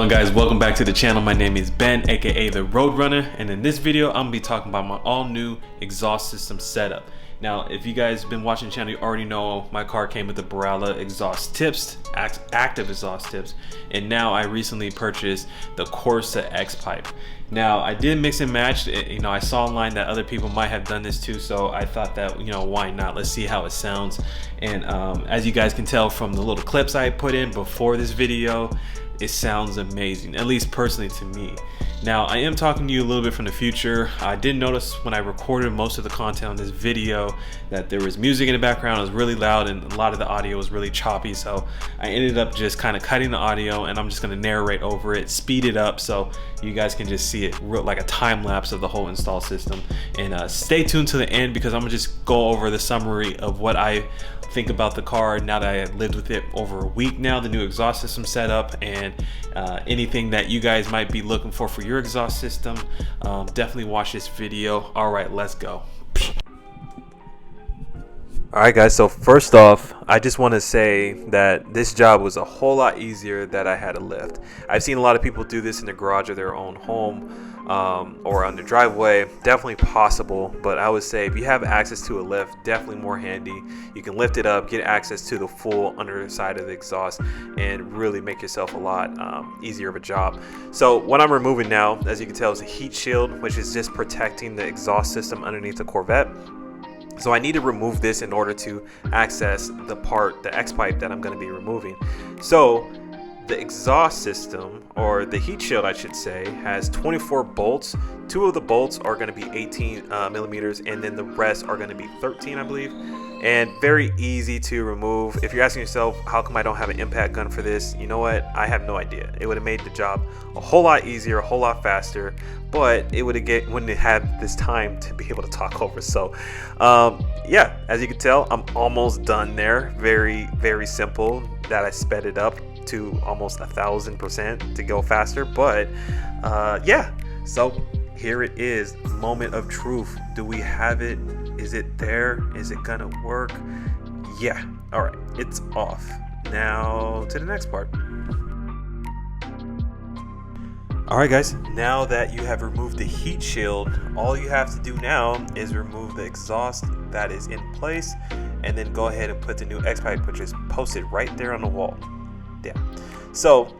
going, guys? Welcome back to the channel. My name is Ben, aka the Roadrunner, and in this video I'm gonna be talking about my all new exhaust system setup. Now, if you guys have been watching the channel, you already know my car came with the Borla exhaust tips, active exhaust tips, and now I recently purchased the Corsa X-pipe. Now, I did mix and match. I saw online that other people might have done this too, so I thought that, why not? Let's see how it sounds. And as you guys can tell from the little clips I put in before this video, it sounds amazing, at least personally to me. Now, I am talking to you a little bit from the future. I did notice when I recorded most of the content on this video that there was music in the background. It was really loud and a lot of the audio was really choppy, so I ended up just kind of cutting the audio, and I'm just going to narrate over it, speed it up so you guys can just see it like a time lapse of the whole install system. And stay tuned to the end, because I'm gonna just go over the summary of what I think about the car now that I have lived with it over a week now, the new exhaust system setup, and anything that you guys might be looking for your exhaust system. Definitely watch this video. All right, let's go. Alright guys, so first off, I just want to say that this job was a whole lot easier that I had to lift. I've seen a lot of people do this in the garage of their own home or on the driveway. Definitely possible, but I would say if you have access to a lift, definitely more handy. You can lift it up, get access to the full underside of the exhaust, and really make yourself a lot easier of a job. So what I'm removing now, as you can tell, is a heat shield, which is just protecting the exhaust system underneath the Corvette. So I need to remove this in order to access the X-pipe that I'm going to be removing. So the exhaust system, or the heat shield I should say, has 24 bolts. 2 of the bolts are going to be 18 millimeters, and then the rest are going to be 13, I believe. And very easy to remove. If you're asking yourself, how come I don't have an impact gun for this? You know what? I have no idea. It would have made the job a whole lot easier, a whole lot faster, but it wouldn't have had this time to be able to talk over. So yeah, as you can tell, I'm almost done there. Very, very simple that I sped it up to almost 1,000% to go faster. But yeah, so here it is, moment of truth. Do we have it? Is it there? Is it gonna work? Yeah. All right, it's off. Now to the next part. All right guys, now that you have removed the heat shield, all you have to do now is remove the exhaust that is in place, and then go ahead and put the new X-pipe, which is posted right there on the wall. Yeah. So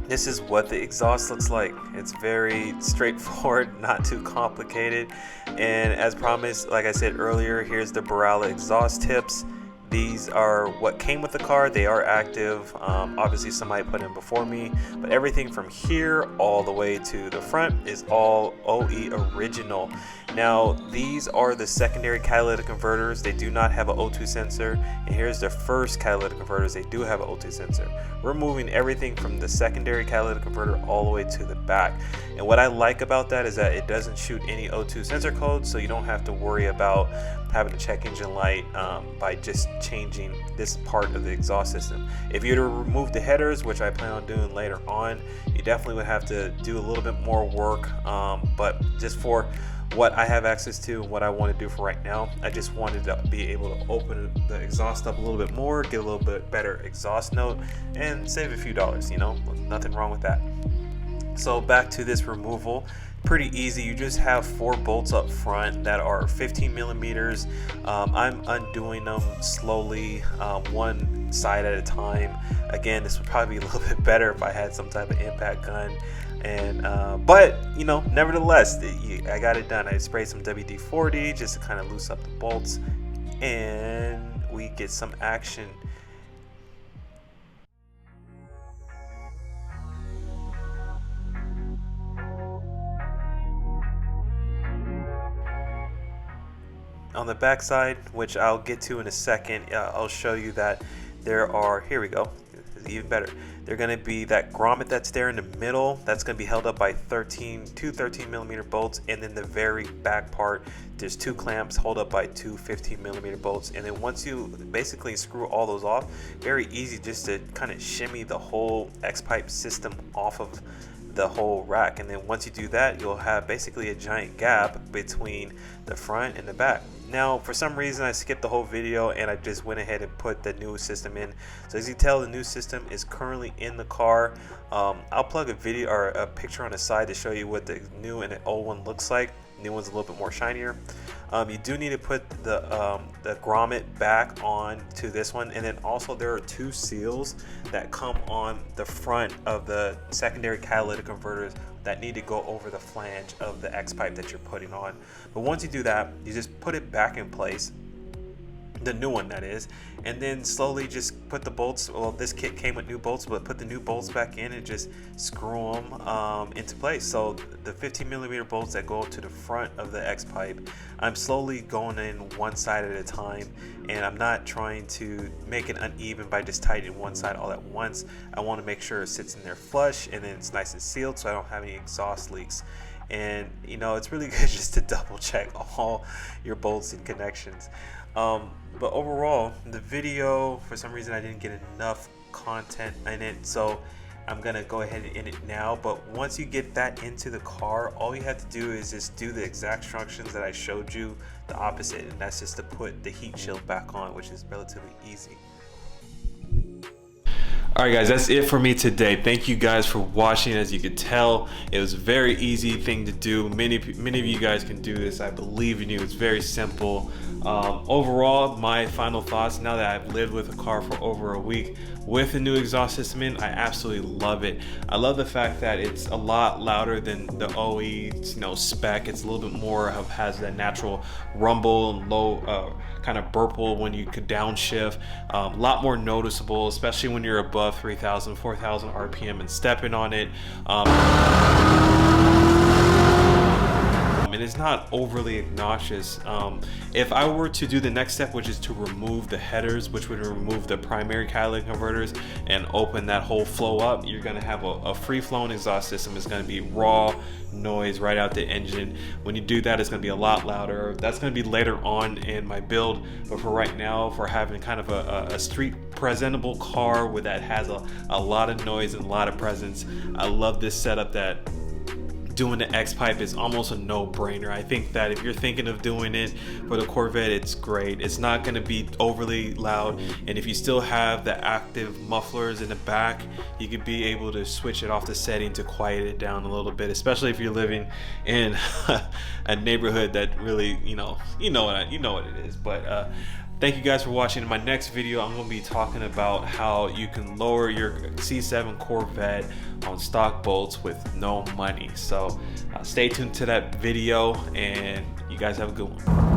this is what the exhaust looks like. It's very straightforward, not too complicated. And as promised, like I said earlier, here's the Borla exhaust tips. These are what came with the car. They are active. Obviously somebody put in before me, but everything from here all the way to the front is all OE original. Now, these are the secondary catalytic converters. They do not have an O2 sensor. And here's the first catalytic converters. They do have an O2 sensor. We're moving everything from the secondary catalytic converter all the way to the back. And what I like about that is that it doesn't shoot any O2 sensor code, so you don't have to worry about having to check engine light by just changing this part of the exhaust system. If you were to remove the headers, which I plan on doing later on, you definitely would have to do a little bit more work, but just for what I have access to and what I want to do for right now, I just wanted to be able to open the exhaust up a little bit more, get a little bit better exhaust note, and save a few dollars. Nothing wrong with that. So back to this removal. Pretty easy. You just have 4 bolts up front that are 15 millimeters. I'm undoing them slowly, one side at a time. Again, this would probably be a little bit better if I had some type of impact gun. And but nevertheless, I got it done. I sprayed some WD-40 just to kind of loose up the bolts, and we get some action. On the back side, which I'll get to in a second, I'll show you that there are, here we go, even better. They're going to be that grommet that's there in the middle. That's going to be held up by two 13 millimeter bolts, and then the very back part, there's 2 clamps hold up by 2 15 millimeter bolts. And then once you basically screw all those off, very easy just to kind of shimmy the whole X-pipe system off of the whole rack. And then once you do that, you'll have basically a giant gap between the front and the back. Now, for some reason, I skipped the whole video and I just went ahead and put the new system in. So as you tell, the new system is currently in the car. I'll plug a video or a picture on the side to show you what the new and the old one looks like. New one's a little bit more shinier. You do need to put the grommet back on to this one, and then also there are two seals that come on the front of the secondary catalytic converters that need to go over the flange of the X-pipe that you're putting on. But once you do that, you just put it back in place, the new one that is, and then slowly just put the bolts, well, this kit came with new bolts, but put the new bolts back in and just screw them into place. So the 15mm bolts that go to the front of the X-pipe, I'm slowly going in one side at a time, and I'm not trying to make it uneven by just tightening one side all at once. I want to make sure it sits in there flush and then it's nice and sealed so I don't have any exhaust leaks. And you know, it's really good just to double check all your bolts and connections. But overall, the video, for some reason I didn't get enough content in it, so I'm gonna go ahead and end it now. But once you get that into the car, all you have to do is just do the exact instructions that I showed you, the opposite, and that's just to put the heat shield back on, which is relatively easy. Alright guys, that's it for me today. Thank you guys for watching. As you could tell, it was a very easy thing to do. Many of you guys can do this. I believe in you. It's very simple. Overall, my final thoughts, now that I've lived with a car for over a week with a new exhaust system in, I absolutely love it. I love the fact that it's a lot louder than the OE spec. It's a little bit more has that natural rumble and low kind of burple when you could downshift. A lot more noticeable, especially when you're above 3,000, 4,000 RPM and stepping on it. And it's not overly obnoxious. If I were to do the next step, which is to remove the headers, which would remove the primary catalytic converters and open that whole flow up, you're gonna have a free-flowing exhaust system. It's gonna be raw noise right out the engine. When you do that, it's gonna be a lot louder. That's gonna be later on in my build, but for right now, for having kind of a street presentable car with that has a lot of noise and a lot of presence, I love this setup that doing the X-pipe is almost a no-brainer. I think that if you're thinking of doing it for the Corvette, it's great. It's not going to be overly loud, and if you still have the active mufflers in the back, you could be able to switch it off the setting to quiet it down a little bit, especially if you're living in a neighborhood that really, you know what it is. But thank you guys for watching. In my next video, I'm going to be talking about how you can lower your C7 Corvette on stock bolts with no money. So stay tuned to that video, and you guys have a good one.